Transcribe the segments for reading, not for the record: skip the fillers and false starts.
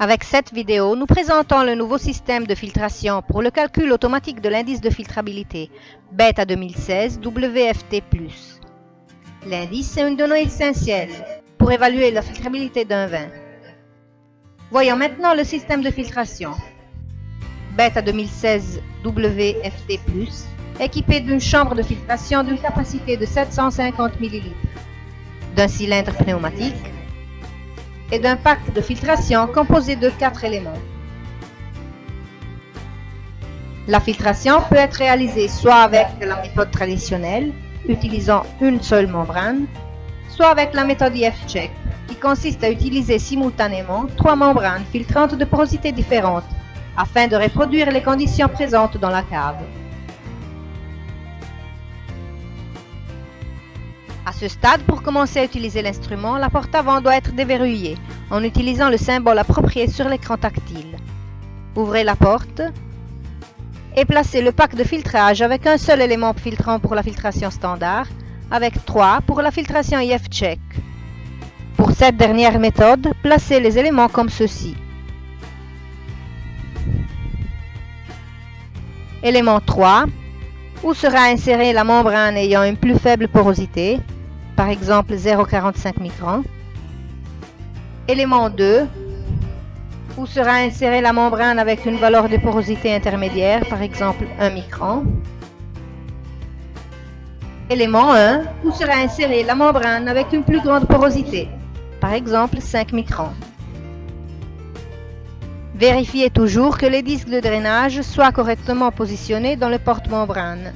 Avec cette vidéo, nous présentons le nouveau système de filtration pour le calcul automatique de l'indice de filtrabilité Beta 2016 WFT+. L'indice est une donnée essentielle pour évaluer la filtrabilité d'un vin. Voyons maintenant le système de filtration. Beta 2016 WFT+, équipé d'une chambre de filtration d'une capacité de 750 ml, d'un cylindre pneumatique et d'un pack de filtration composé de 4 éléments. La filtration peut être réalisée soit avec la méthode traditionnelle, utilisant une seule membrane, soit avec la méthode IF-Check, qui consiste à utiliser simultanément 3 membranes filtrantes de porosité différentes, afin de reproduire les conditions présentes dans la cave. À ce stade, pour commencer à utiliser l'instrument, la porte avant doit être déverrouillée en utilisant le symbole approprié sur l'écran tactile. Ouvrez la porte et placez le pack de filtrage avec un seul élément filtrant pour la filtration standard, avec 3 pour la filtration IF-Check. Pour cette dernière méthode, placez les éléments comme ceci. Élément 3, où sera insérée la membrane ayant une plus faible porosité, par exemple 0,45 microns. Élément 2, où sera insérée la membrane avec une valeur de porosité intermédiaire, par exemple 1 micron. Élément 1, où sera insérée la membrane avec une plus grande porosité, par exemple 5 microns. Vérifiez toujours que les disques de drainage soient correctement positionnés dans le porte-membrane.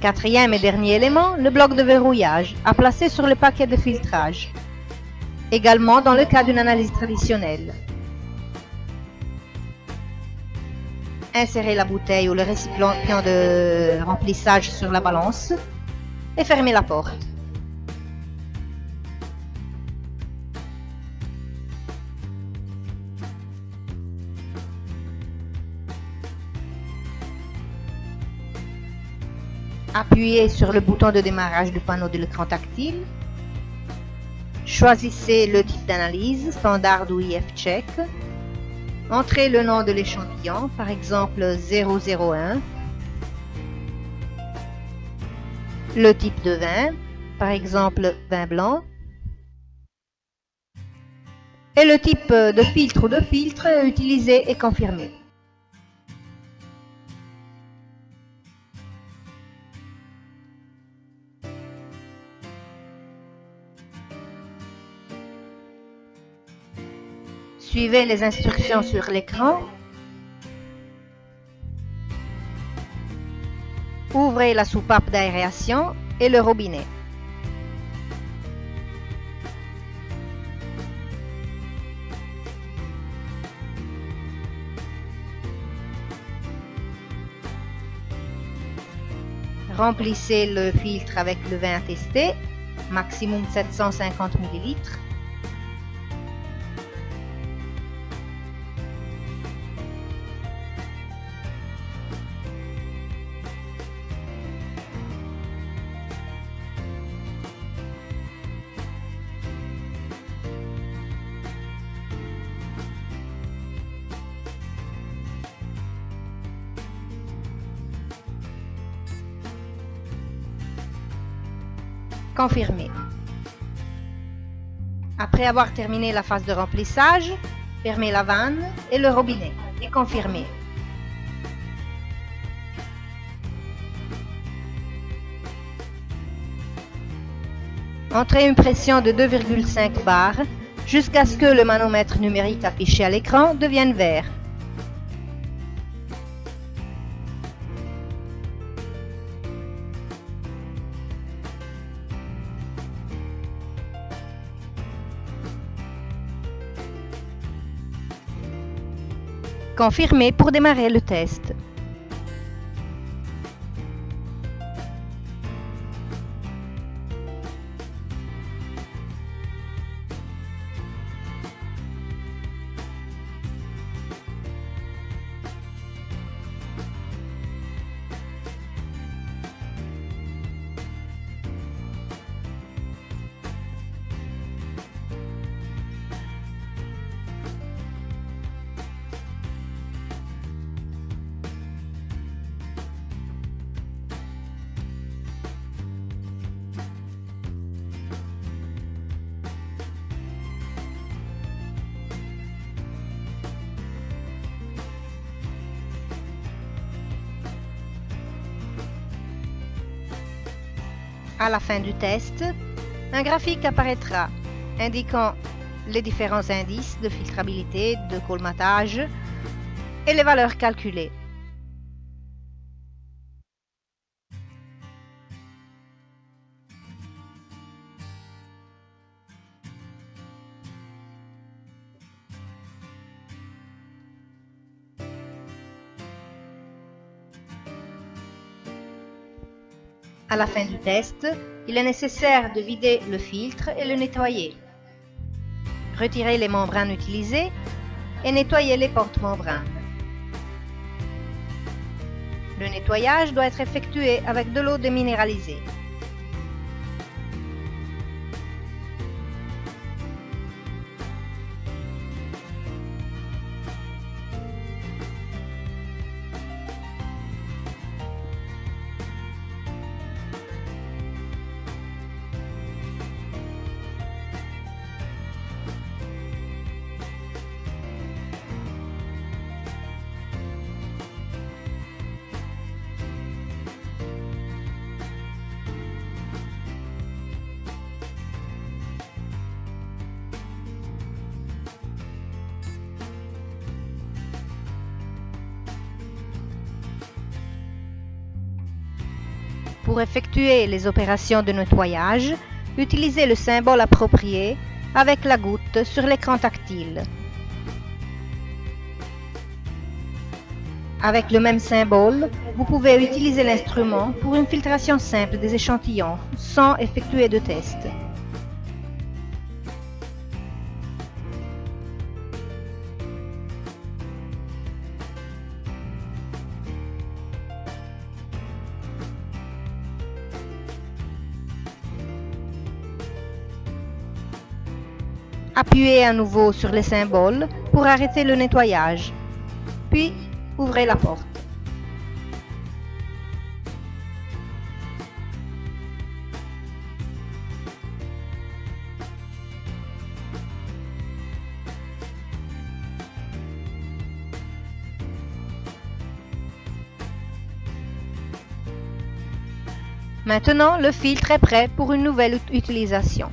Quatrième et dernier élément, le bloc de verrouillage, à placer sur le paquet de filtrage. Également dans le cas d'une analyse traditionnelle. Insérez la bouteille ou le récipient de remplissage sur la balance et fermez la porte. Appuyez sur le bouton de démarrage du panneau de l'écran tactile. Choisissez le type d'analyse, standard ou IF-Check. Entrez le nom de l'échantillon, par exemple 001. Le type de vin, par exemple vin blanc. Et le type de filtre ou de filtre utilisé et confirmé. Suivez les instructions sur l'écran. Ouvrez la soupape d'aération et le robinet. Remplissez le filtre avec le vin à tester, maximum 750 ml. Confirmer. Après avoir terminé la phase de remplissage, fermez la vanne et le robinet et confirmez. Entrez une pression de 2,5 bar jusqu'à ce que le manomètre numérique affiché à l'écran devienne vert. Confirmez pour démarrer le test. À la fin du test, un graphique apparaîtra indiquant les différents indices de filtrabilité, de colmatage et les valeurs calculées. À la fin du test, il est nécessaire de vider le filtre et le nettoyer. Retirez les membranes utilisées et nettoyez les porte-membranes. Le nettoyage doit être effectué avec de l'eau déminéralisée. Pour effectuer les opérations de nettoyage, utilisez le symbole approprié avec la goutte sur l'écran tactile. Avec le même symbole, vous pouvez utiliser l'instrument pour une filtration simple des échantillons sans effectuer de test. Appuyez à nouveau sur les symboles pour arrêter le nettoyage, puis ouvrez la porte. Maintenant, le filtre est prêt pour une nouvelle utilisation.